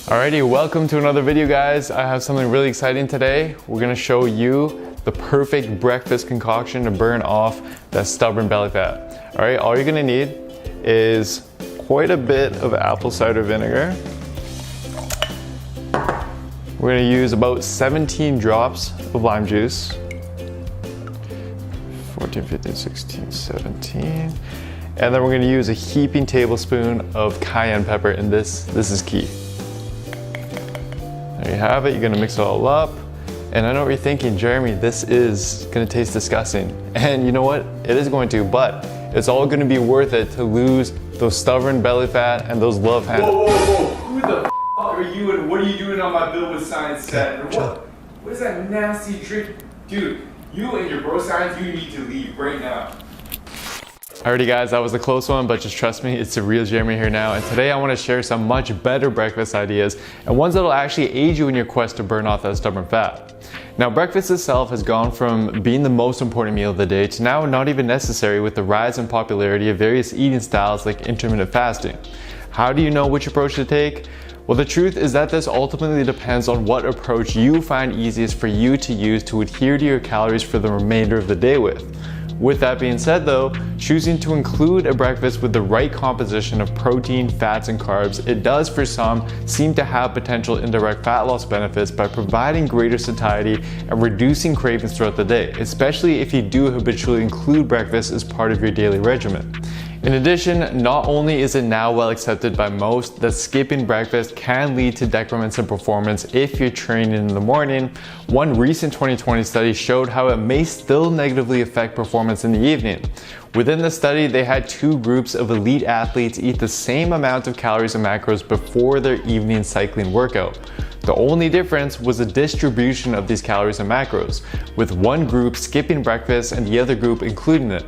Alrighty, welcome to another video, guys. I have something really exciting today. We're gonna show you the perfect breakfast concoction to burn off that stubborn belly fat. Alright, all you're gonna need is quite a bit of apple cider vinegar. We're gonna use about 17 drops of lime juice. 14, 15, 16, 17. And then we're gonna use a heaping tablespoon of cayenne pepper, and this is key. There you have it. You're gonna mix it all up. And I know what you're thinking, Jeremy, this is gonna taste disgusting. And you know what? It is going to, but it's all gonna be worth it to lose those stubborn belly fat and those love handles. Whoa, whoa, whoa. Who the f are you and what are you doing on my Bill with Science set? What is that nasty drink? Dude, you and your bro science, you need to leave right now. Alrighty guys, that was a close one, but just trust me, it's the real Jeremy here now. And today I want to share some much better breakfast ideas and ones that will actually aid you in your quest to burn off that stubborn fat. Now, breakfast itself has gone from being the most important meal of the day to now not even necessary with the rise in popularity of various eating styles like intermittent fasting. How do you know which approach to take? Well, the truth is that this ultimately depends on what approach you find easiest for you to use to adhere to your calories for the remainder of the day with. With that being said though, choosing to include a breakfast with the right composition of protein, fats, and carbs, it does for some seem to have potential indirect fat loss benefits by providing greater satiety and reducing cravings throughout the day, especially if you do habitually include breakfast as part of your daily regimen. In addition, not only is it now well accepted by most that skipping breakfast can lead to decrements in performance if you're training in the morning, one recent 2020 study showed how it may still negatively affect performance in the evening. Within the study, they had two groups of elite athletes eat the same amount of calories and macros before their evening cycling workout. The only difference was the distribution of these calories and macros, with one group skipping breakfast and the other group including it.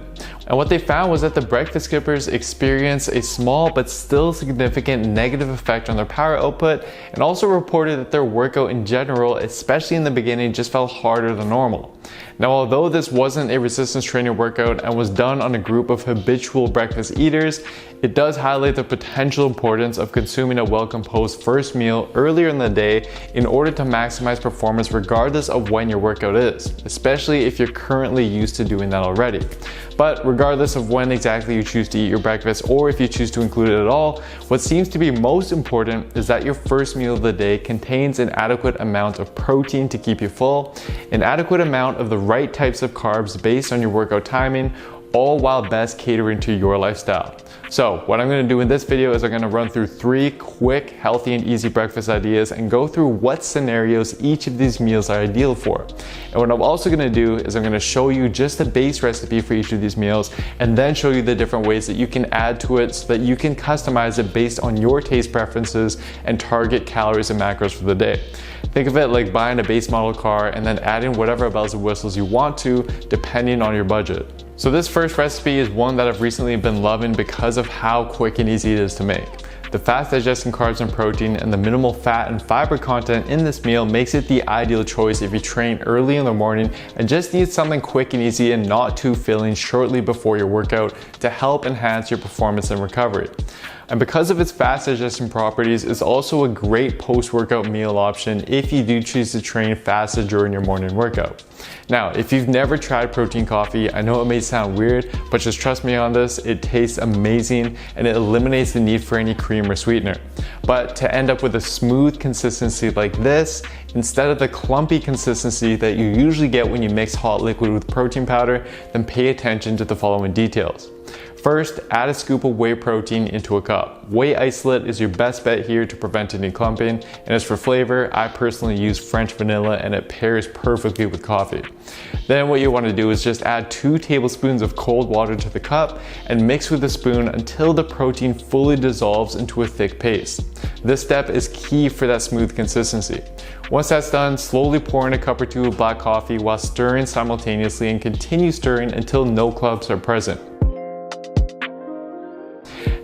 And what they found was that the breakfast skippers experienced a small but still significant negative effect on their power output, and also reported that their workout in general, especially in the beginning, just felt harder than normal. Now, although this wasn't a resistance training workout and was done on a group of habitual breakfast eaters, it does highlight the potential importance of consuming a well-composed first meal earlier in the day in order to maximize performance regardless of when your workout is, especially if you're currently used to doing that already. But regardless of when exactly you choose to eat your breakfast, or if you choose to include it at all, what seems to be most important is that your first meal of the day contains an adequate amount of protein to keep you full, an adequate amount of the right types of carbs based on your workout timing, all while best catering to your lifestyle. So what I'm going to do in this video is I'm going to run through 3 quick, healthy, and easy breakfast ideas and go through what scenarios each of these meals are ideal for. And what I'm also going to do is I'm going to show you just the base recipe for each of these meals, and then show you the different ways that you can add to it so that you can customize it based on your taste preferences and target calories and macros for the day. Think of it like buying a base model car and then adding whatever bells and whistles you want to, depending on your budget. So this first recipe is one that I've recently been loving because of how quick and easy it is to make. The fast digesting carbs and protein and the minimal fat and fiber content in this meal makes it the ideal choice if you train early in the morning and just need something quick and easy and not too filling shortly before your workout to help enhance your performance and recovery. And because of its fast digestion properties, it's also a great post-workout meal option if you do choose to train fasted during your morning workout. Now, if you've never tried protein coffee, I know it may sound weird, but just trust me on this, it tastes amazing and it eliminates the need for any cream or sweetener. But to end up with a smooth consistency like this, instead of the clumpy consistency that you usually get when you mix hot liquid with protein powder, then pay attention to the following details. First, add a scoop of whey protein into a cup. Whey isolate is your best bet here to prevent any clumping, and as for flavor, I personally use French vanilla and it pairs perfectly with coffee. Then what you want to do is just add 2 tablespoons of cold water to the cup and mix with a spoon until the protein fully dissolves into a thick paste. This step is key for that smooth consistency. Once that's done, slowly pour in a cup or 2 of black coffee while stirring simultaneously, and continue stirring until no clumps are present.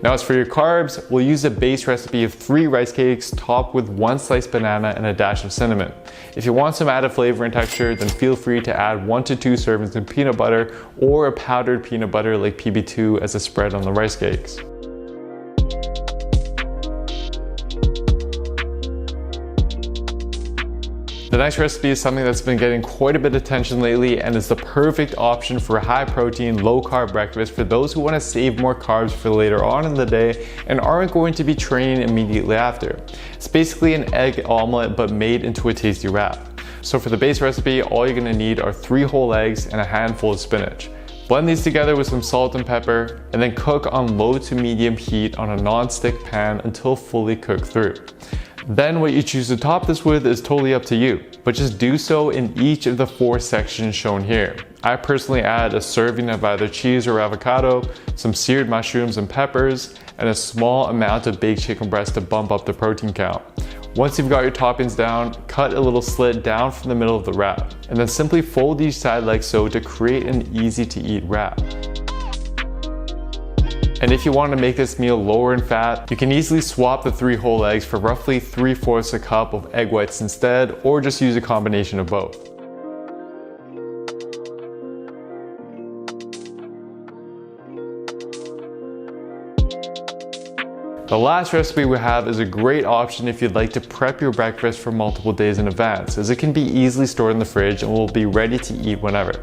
Now, as for your carbs, we'll use a base recipe of 3 rice cakes topped with 1 sliced banana and a dash of cinnamon. If you want some added flavor and texture, then feel free to add 1 to 2 servings of peanut butter or a powdered peanut butter like PB2 as a spread on the rice cakes. The next recipe is something that's been getting quite a bit of attention lately and is the perfect option for a high protein, low carb breakfast for those who want to save more carbs for later on in the day and aren't going to be training immediately after. It's basically an egg omelet but made into a tasty wrap. So for the base recipe, all you're going to need are 3 whole eggs and a handful of spinach. Blend these together with some salt and pepper and then cook on low to medium heat on a non-stick pan until fully cooked through. Then what you choose to top this with is totally up to you, but just do so in each of the 4 sections shown here. I personally add a serving of either cheese or avocado, some seared mushrooms and peppers, and a small amount of baked chicken breast to bump up the protein count. Once you've got your toppings down, cut a little slit down from the middle of the wrap, and then simply fold each side like so to create an easy to eat wrap. And if you want to make this meal lower in fat, you can easily swap the 3 whole eggs for roughly 3/4 a cup of egg whites instead, or just use a combination of both. The last recipe we have is a great option if you'd like to prep your breakfast for multiple days in advance, as it can be easily stored in the fridge and will be ready to eat whenever.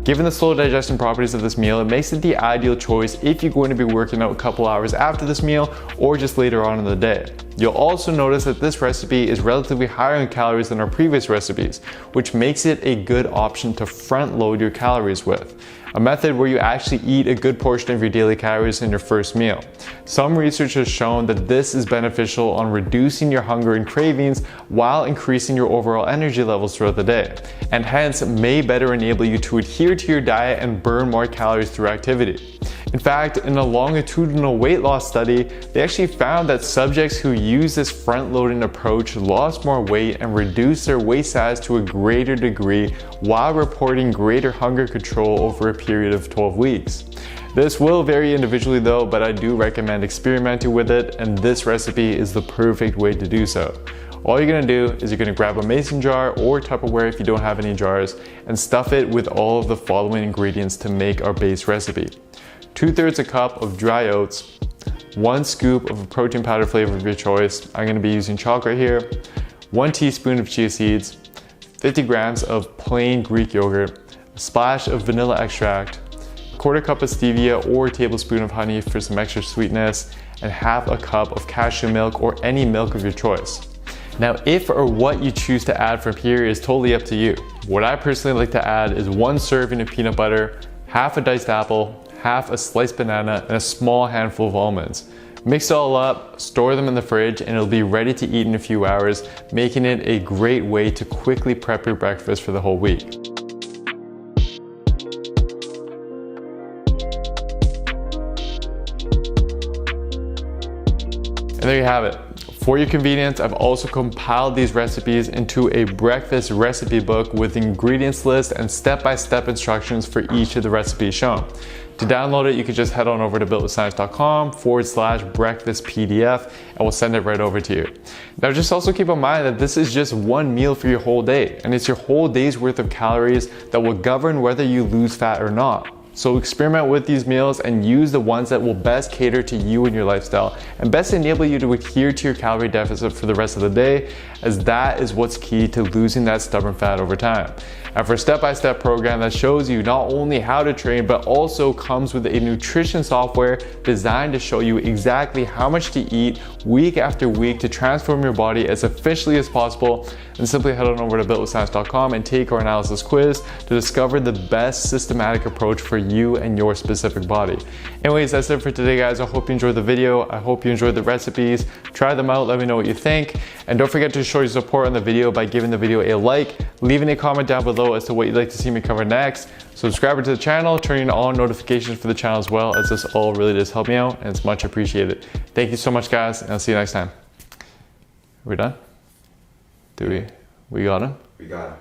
Given the slow digestion properties of this meal, it makes it the ideal choice if you're going to be working out a couple hours after this meal or just later on in the day. You'll also notice that this recipe is relatively higher in calories than our previous recipes, which makes it a good option to front load your calories with. A method where you actually eat a good portion of your daily calories in your first meal. Some research has shown that this is beneficial on reducing your hunger and cravings while increasing your overall energy levels throughout the day, and hence may better enable you to adhere to your diet and burn more calories through activity. In fact, in a longitudinal weight loss study, they actually found that subjects who use this front-loading approach lost more weight and reduced their waist size to a greater degree while reporting greater hunger control over a period of 12 weeks. This will vary individually though, but I do recommend experimenting with it, and this recipe is the perfect way to do so. All you're gonna do is you're gonna grab a mason jar or Tupperware if you don't have any jars and stuff it with all of the following ingredients to make our base recipe. 2/3 a cup of dry oats, 1 scoop of a protein powder flavor of your choice. I'm going to be using chocolate here, 1 teaspoon of chia seeds, 50 grams of plain Greek yogurt, a splash of vanilla extract, 1/4 cup of stevia or a tablespoon of honey for some extra sweetness, and 1/2 cup of cashew milk or any milk of your choice. Now, if or what you choose to add from here is totally up to you. What I personally like to add is 1 serving of peanut butter, 1/2 a diced apple, 1/2 a sliced banana, and a small handful of almonds. Mix it all up, store them in the fridge, and it'll be ready to eat in a few hours, making it a great way to quickly prep your breakfast for the whole week. And there you have it. For your convenience, I've also compiled these recipes into a breakfast recipe book with ingredients list and step-by-step instructions for each of the recipes shown. To download it, you can just head on over to builtwithscience.com/breakfast PDF and we'll send it right over to you. Now just also keep in mind that this is just one meal for your whole day, and it's your whole day's worth of calories that will govern whether you lose fat or not. So experiment with these meals and use the ones that will best cater to you and your lifestyle and best enable you to adhere to your calorie deficit for the rest of the day, as that is what's key to losing that stubborn fat over time. And for a step-by-step program that shows you not only how to train, but also comes with a nutrition software designed to show you exactly how much to eat week after week to transform your body as efficiently as possible, then simply head on over to builtwithscience.com and take our analysis quiz to discover the best systematic approach for you and your specific body. Anyways, that's it for today, guys. I hope you enjoyed the video. I hope you enjoyed the recipes. Try them out, let me know what you think. And don't forget to show your support on the video by giving the video a like, leaving a comment down below as to what you'd like to see me cover next. Subscribe to the channel, turning on notifications for the channel as well, as this all really does help me out and it's much appreciated. Thank you so much, guys, and I'll see you next time. We're done? We got him? We got him.